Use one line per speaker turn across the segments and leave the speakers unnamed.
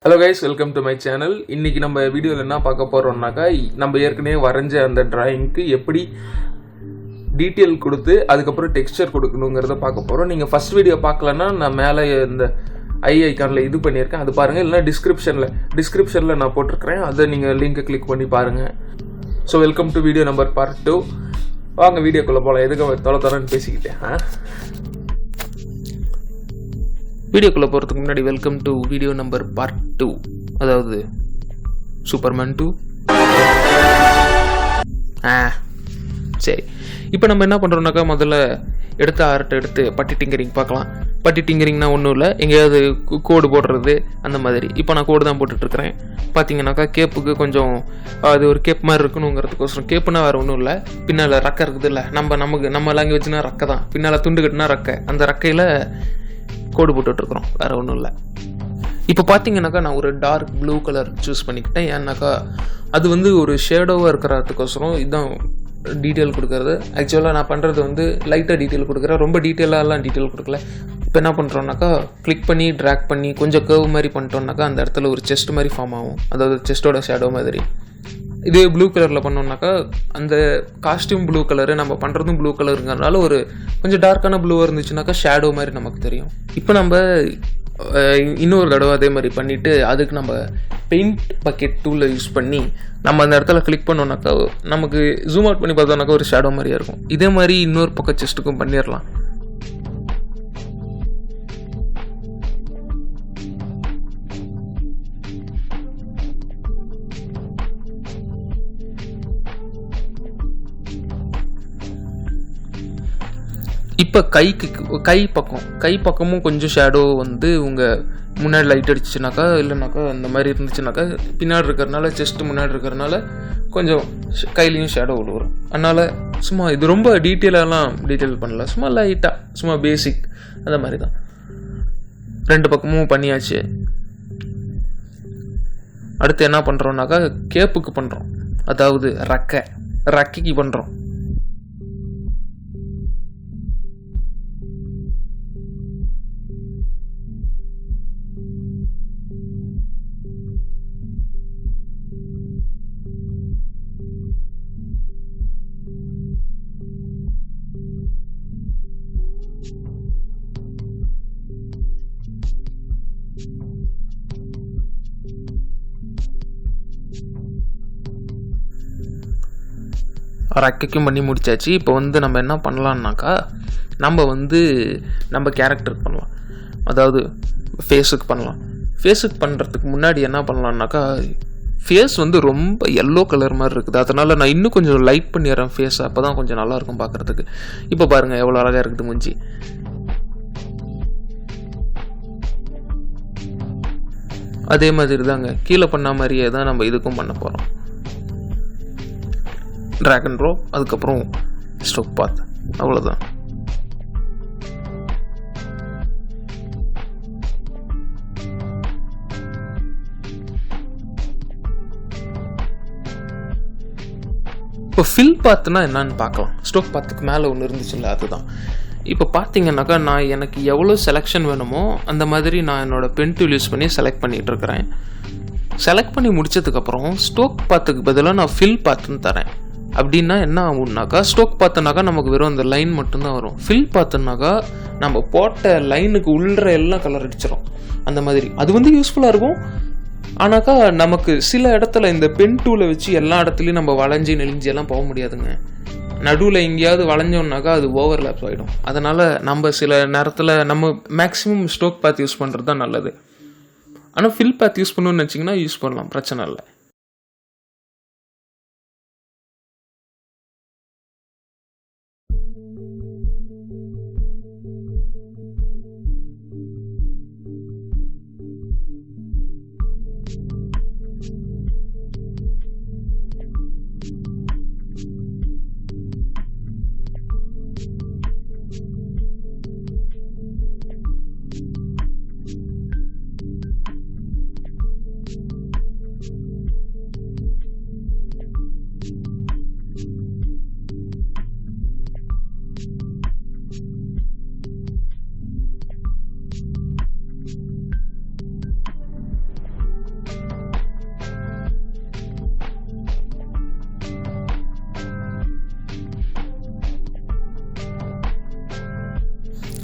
Hello guys, welcome to my channel. இன்னைக்கு நம்ம வீடியோல என்ன பார்க்க போறோம்னாக்கா நம்ம ஏற்கனவே வரைஞ்ச அந்த டிராயிங்க்கு எப்படி டீடைல் கொடுத்து அதுக்கு அப்புறம் டெக்ஸ்சர் கொடுக்கணும்ங்கறத பார்க்க போறோம். நீங்க ஃபர்ஸ்ட் வீடியோ பார்க்கலனா நான் மேலே இந்த ஐ ஐகான்ல இது பண்ணியிருக்கேன், அது பாருங்க. இல்லனா டிஸ்கிரிப்ஷன்ல நான் போட்டுருக்கேன், அதை நீங்க லிங்கை கிளிக் பண்ணி பாருங்க. So welcome to video number part 2. வாங்க வீடியோக்குள்ள போகலாம். எதுக்கு தொலைன்னு பேசிக்கிட்டேன். வீடியோக்குள்ளே போகிறதுக்கு முன்னாடி welcome to video number part 2, அதாவது சூப்பர்மேன் 2. சரி, இப்போ நம்ம என்ன பண்ணுறோம்னாக்கா முதல்ல எடுத்த ஆர்ட் எடுத்து பட்டி டிங்கரிங் பார்க்கலாம். பட்டி டிங்கரிங்னா ஒன்றும் இல்லை, எங்கேயாவது கோடு போடுறது அந்த மாதிரி. இப்போ நான் கோடு தான் போட்டுட்ருக்கிறேன். பார்த்தீங்கன்னாக்கா கேப்புக்கு கொஞ்சம் அது ஒரு கேப் மாதிரி இருக்கணுங்கிறதுக்கோசரம், கேப்புனா வேறு ஒன்றும் இல்லை, பின்னால் ரக்கை இருக்குது இல்லை, நம்ம லாங்குவேஜ்னா ரக்கை தான், பின்னால் துண்டு கட்டுனா ரக்கை, அந்த ரக்கையில் கோடு போட்டுட்ருக்குறோம், வேறு ஒன்றும் இல்லை. இப்போ பார்த்தீங்கன்னாக்கா நான் ஒரு டார்க் ப்ளூ கலர் சூஸ் பண்ணிக்கிட்டேன். ஏன்னாக்கா அது வந்து ஒரு ஷேடோவாக இருக்கிறதுக்கோசரம் இதுதான் டீட்டெயில் கொடுக்கறது. ஆக்சுவலாக நான் பண்ணுறது வந்து லைட்டாக டீட்டெயில் கொடுக்குறேன், ரொம்ப டீட்டெயிலாகலாம் டீட்டெயில் கொடுக்கல. இப்போ என்ன பண்ணுறோம்னாக்கா கிளிக் பண்ணி ட்ராக் பண்ணி கொஞ்சம் கர்வ் மாதிரி பண்ணிட்டோம்னாக்கா அந்த இடத்துல ஒரு செஸ்ட் மாதிரி ஃபார்ம் ஆகும், அதாவது செஸ்ட்டோட ஷேடோ மாதிரி. இதே ப்ளூ கலரில் பண்ணோம்னாக்கா அந்த காஸ்டியூம் ப்ளூ கலரு, நம்ம பண்ணுறதும் ப்ளூ கலருங்கிறதுனால ஒரு கொஞ்சம் டார்க்கான ப்ளூவாக இருந்துச்சுனாக்கா ஷேடோ மாதிரி நமக்கு தெரியும். இப்போ நம்ம இன்னொரு தடவை அதே மாதிரி பண்ணிவிட்டு அதுக்கு நம்ம பெயிண்ட் பக்கெட் டூலை யூஸ் பண்ணி நம்ம அந்த இடத்துல கிளிக் பண்ணோம்னாக்கா நமக்கு ஜூம் அவுட் பண்ணி பார்த்தோம்னாக்கா ஒரு ஷேடோ மாதிரியாக இருக்கும். இதே மாதிரி இன்னொரு பக்கம் செஸ்ட்டுக்கும் பண்ணிடலாம். இப்போ கை பக்கமும் கொஞ்சம் ஷேடோ வந்து உங்கள் முன்னாடி லைட் அடிச்சுனாக்கா, இல்லைனாக்கா அந்த மாதிரி இருந்துச்சுனாக்கா, பின்னாடி இருக்கிறதுனால செஸ்ட் முன்னாடி இருக்கிறதுனால கொஞ்சம் கையிலையும் ஷேடோ விழுவுறோம். அதனால் சும்மா இது ரொம்ப டீட்டெயில் பண்ணல, சும்மா லைட்டாக சும்மா பேசிக் அந்த மாதிரி தான். ரெண்டு பக்கமும் பண்ணியாச்சு. அடுத்து என்ன பண்ணுறோம்னாக்கா கேப்புக்கு பண்ணுறோம், அதாவது ரக்கைக்கு பண்ணுறோம். ரக்கைக்கும் பண்ணி முடிச்சாச்சு. இப்போ வந்து நம்ம என்ன பண்ணலான்னாக்கா நம்ம கேரக்டருக்கு பண்ணலாம், அதாவது ஃபேஸுக்கு பண்ணலாம். ஃபேஸுக்கு பண்ணுறதுக்கு முன்னாடி என்ன பண்ணலான்னாக்கா, ஃபேஸ் வந்து ரொம்ப எல்லோ கலர் மாதிரி இருக்குது, அதனால் நான் இன்னும் கொஞ்சம் லைட் பண்ணிடுறேன் ஃபேஸை, அப்போ தான் கொஞ்சம் நல்லாயிருக்கும் பார்க்குறதுக்கு. இப்போ பாருங்கள் எவ்வளோ அழகாக இருக்குது மூஞ்சி. அதே மாதிரி தாங்க கீழே பண்ண மாதிரியே தான் நம்ம இதுக்கும் பண்ண போகிறோம். ட்ராக் அண்ட் ட்ராப், அதுக்கப்புறம் ஸ்ட்ரோக் பாத், அவ்வளோதான். இப்போ ஃபில் பாத்துனா என்னன்னு பார்க்கலாம். ஸ்ட்ரோக் பாத்துக்கு மேலே ஒன்று இருந்துச்சுல்ல, அதுதான். இப்போ பார்த்தீங்கன்னாக்கா நான் எனக்கு எவ்வளோ செலெக்ஷன் வேணுமோ அந்த மாதிரி நான் என்னோடய பென் டூல் யூஸ் பண்ணி செலக்ட் பண்ணிகிட்ருக்கிறேன். செலக்ட் பண்ணி முடிச்சதுக்கப்புறம் ஸ்ட்ரோக் பாத்துக்கு பதிலாக நான் ஃபில் பாத்துன்னு தரேன். அப்படின்னா என்ன ஆகும்னாக்கா, ஸ்ட்ரோக் பார்த்தோன்னாக்கா நமக்கு வெறும் அந்த லைன் மட்டும்தான் வரும். ஃபில் பார்த்தோன்னாக்கா நம்ம போட்ட லைனுக்கு உள்ள எல்லாம் கலர் அடிச்சிடும். அந்த மாதிரி அது வந்து யூஸ்ஃபுல்லாக இருக்கும். ஆனாக்கா நமக்கு சில இடத்துல இந்த பென் டூலை வச்சு எல்லா இடத்துலையும் நம்ம வளைஞ்சி நெளிஞ்சி எல்லாம் போக முடியாதுங்க. நடுவில் எங்கேயாவது வளைஞ்சோம்னாக்கா அது ஓவர்லேப் ஆகிடும். அதனால் நம்ம சில நேரத்தில் நம்ம மேக்ஸிமம் ஸ்ட்ரோக் பாத் யூஸ் பண்ணுறது தான் நல்லது. ஆனால் ஃபில் பாத் யூஸ் பண்ணணும்னு நினச்சிங்கன்னா யூஸ் பண்ணலாம், பிரச்சனை இல்லை.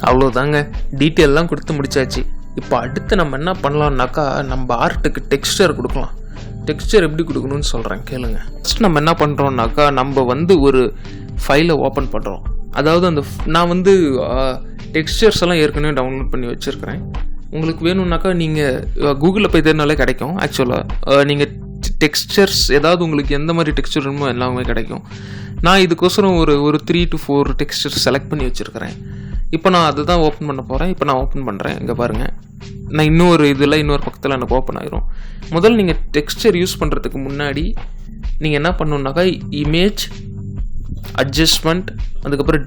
அவ்வளோதாங்க, டீட்டெயிலெலாம் கொடுத்து முடிச்சாச்சு. இப்போ அடுத்து நம்ம என்ன பண்ணலான்னாக்கா, நம்ம ஆர்ட்டுக்கு டெக்ஸ்டர் கொடுக்கலாம். டெக்ஸ்டர் எப்படி கொடுக்கணும்னு சொல்கிறேன் கேளுங்க. ஃபஸ்ட் நம்ம என்ன பண்ணுறோம்னாக்கா, நம்ம ஒரு ஃபைலை ஓப்பன் பண்ணுறோம். அதாவது நான் டெக்ஸ்டர்ஸ் எல்லாம் ஏற்கனவே டவுன்லோட் பண்ணி வச்சுருக்கிறேன். உங்களுக்கு வேணும்னாக்கா நீங்கள் கூகுளில் போய் தேடினாலே கிடைக்கும். ஆக்சுவலாக நீங்கள் டெக்ஸ்டர்ஸ் ஏதாவது உங்களுக்கு எந்த மாதிரி டெக்ஸ்டர் வேணுமோ எல்லாமே கிடைக்கும். நான் இதுக்கோசரம் ஒரு 3 to 4 டெக்ஸ்டர் செலக்ட் பண்ணி வச்சுருக்கிறேன். இப்போ நான் அதை தான் ஓப்பன் பண்ண போகிறேன். இப்போ நான் ஓப்பன் பண்ணுறேன். இங்கே பாருங்கள், நான் இன்னொரு பக்கத்தில் எனக்கு ஓப்பன் ஆகிரும். முதல்ல நீங்கள் டெக்ஸ்டர் யூஸ் பண்ணுறதுக்கு முன்னாடி நீங்கள் என்ன பண்ணணுன்னாக்கா, இமேஜ் அட்ஜஸ்ட்மெண்ட், அதுக்கப்புறம்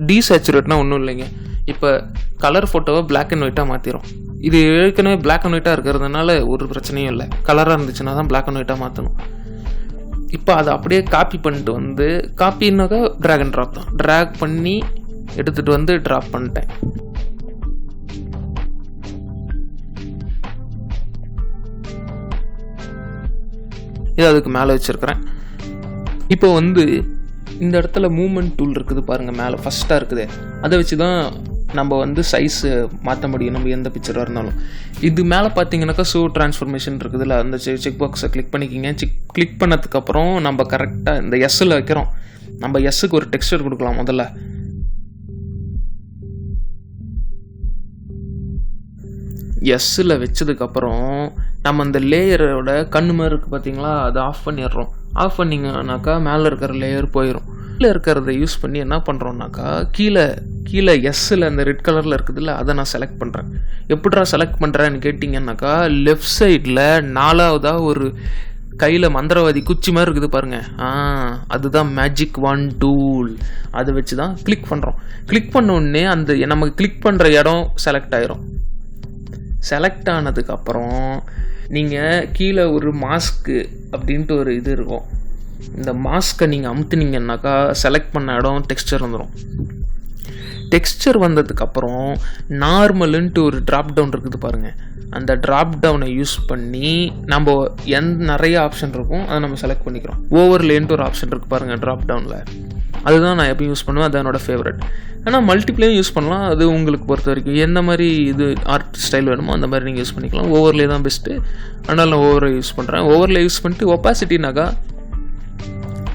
டீசேச்சுரேட்னா ஒன்றும் இல்லைங்க. இப்போ கலர் ஃபோட்டோவை பிளாக் அண்ட் ஒயிட்டாக மாற்றிடும். இது ஏற்கனவே பிளாக் அண்ட் ஒயிட்டாக இருக்கிறதுனால ஒரு பிரச்சனையும் இல்லை. கலராக இருந்துச்சுன்னா தான் பிளாக் அண்ட் ஒயிட்டாக மாற்றணும். இப்போ அதை அப்படியே காப்பி பண்ணிட்டு காப்பின்னாக்கா ட்ராக் அண்ட் ட்ராப் தான். ட்ராக் பண்ணி எடுத்துகிட்டு ட்ராப் பண்ணிட்டேன். இது அதுக்கு மேலே வச்சுருக்கிறேன். இப்போ இந்த இடத்துல மூவ்மெண்ட் டூல் இருக்குது பாருங்கள், மேலே ஃபஸ்ட்டாக இருக்குது. அதை வச்சு தான் நம்ம சைஸு மாற்ற முடியும், நம்ம எந்த பிக்சராக இருந்தாலும். இது மேலே பார்த்தீங்கன்னாக்கா ஷோ ட்ரான்ஸ்ஃபர்மேஷன் இருக்குதுல்ல, அந்த செக் பாக்ஸை கிளிக் பண்ணிக்கிங்க. கிளிக் பண்ணதுக்கப்புறம் நம்ம கரெக்டாக இந்த எஸ்ஸில் வைக்கிறோம். நம்ம எஸ்ஸுக்கு ஒரு டெக்ஸ்டர் கொடுக்கலாம். முதல்ல எஸ்ஸில் வச்சதுக்கப்புறம் நம்ம அந்த லேயரோட கண்ணு மாதிரி இருக்குது பார்த்தீங்களா, அதை ஆஃப் பண்ணிடுறோம். ஆஃப் பண்ணிங்கன்னாக்கா மேலே இருக்கிற லேயர் போயிடும். கீழே இருக்கிறத யூஸ் பண்ணி என்ன பண்ணுறோன்னாக்கா, கீழே எஸ்ஸில் அந்த ரெட் கலரில் இருக்குதுல்ல, அதை நான் செலக்ட் பண்ணுறேன். எப்படிடா செலக்ட் பண்ணுறேன்னு கேட்டிங்கன்னாக்கா, லெஃப்ட் சைடில் 4ஆவதாக ஒரு கையில் மந்திரவாதி குச்சி மாதிரி இருக்குது பாருங்கள், அதுதான் மேஜிக் ஒன் டூல். அதை வச்சு தான் கிளிக் பண்ணுறோம். கிளிக் பண்ண உடனே அந்த நமக்கு கிளிக் பண்ணுற இடம் செலக்ட் ஆயிரும். செலக்ட் ஆனதுக்கப்புறம் நீங்கள் கீழே ஒரு மாஸ்க்கு அப்படின்ட்டு ஒரு இது இருக்கும். இந்த மாஸ்க்கை நீங்கள் அமுத்துனீங்கன்னாக்கா செலக்ட் பண்ண இடம் டெக்ஸ்டர் வந்துடும். டெக்ஸ்டர் வந்ததுக்கப்புறம் நார்மலுன்ட்டு ஒரு ட்ராப் டவுன் இருக்குது பாருங்கள், அந்த ட்ராப் டவுனை யூஸ் பண்ணி நம்ம நிறைய ஆப்ஷன் இருக்கும், அதை நம்ம செலக்ட் பண்ணிக்கிறோம். ஓவர்லேன்ட்டு ஒரு ஆப்ஷன் இருக்குது பாருங்கள் ட்ராப் டவுனில், அதுதான் நான் எப்பயும் யூஸ் பண்ணுவேன். அது என்னோட ஃபேவரட். ஆனால் மல்டிப்ளேயும் யூஸ் பண்ணலாம், அது உங்களுக்கு பொறுத்த வரைக்கும் எந்த மாதிரி இது ஆர்ட் ஸ்டைல் வேணுமோ அந்த மாதிரி நீங்கள் யூஸ் பண்ணிக்கலாம். ஓவர்லே தான் பெஸ்ட்டு, அதனால் நான் ஓவர்லே யூஸ் பண்ணுறேன். ஓவர்லே யூஸ் பண்ணிட்டு ஒப்பாசிட்டினாக்கா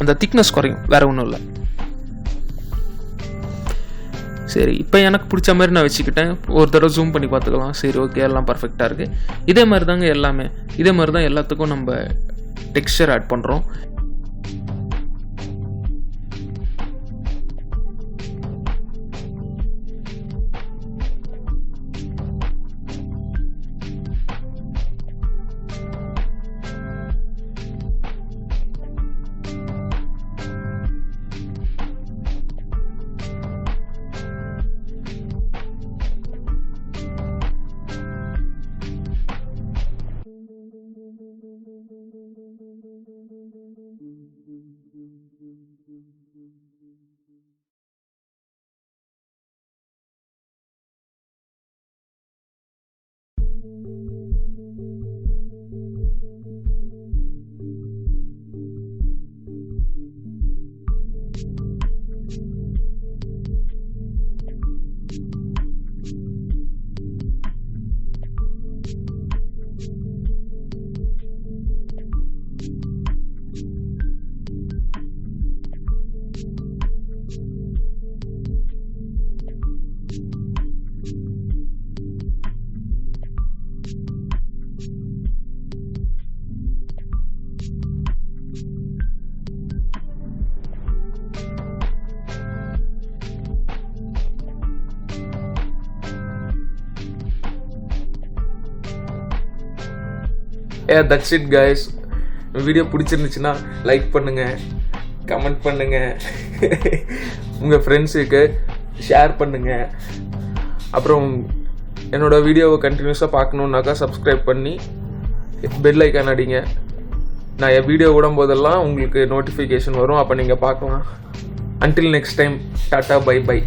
அந்த திக்னஸ் குறையும், வேறு ஒன்றும் இல்லை. சரி, இப்போ எனக்கு பிடிச்ச மாதிரி நான் வச்சுக்கிட்டேன். ஒரு தடவை ஜூம் பண்ணி பார்த்துக்கலாம். சரி, ஓகே, எல்லாம் பர்ஃபெக்டாக இருக்குது. இதே மாதிரி தாங்க எல்லாமே, இதே மாதிரி தான் எல்லாத்துக்கும் நம்ம டெக்ஸ்சர் ஆட் பண்ணுறோம். That's it guys. வீடியோ பிடிச்சிருந்துச்சுன்னா லைக் பண்ணுங்கள், கமெண்ட் பண்ணுங்கள், உங்கள் ஃப்ரெண்ட்ஸுக்கு ஷேர் பண்ணுங்கள். அப்புறம் என்னோடய வீடியோவை கண்டினியூஸாக பார்க்கணுன்னாக்கா சப்ஸ்கிரைப் பண்ணி பெல் ஐக்கான் அடிங்க. நான் என் வீடியோ விடும்போதெல்லாம் உங்களுக்கு நோட்டிஃபிகேஷன் வரும், அப்போ நீங்கள் பார்க்கலாம். Until next time, tata, bye by.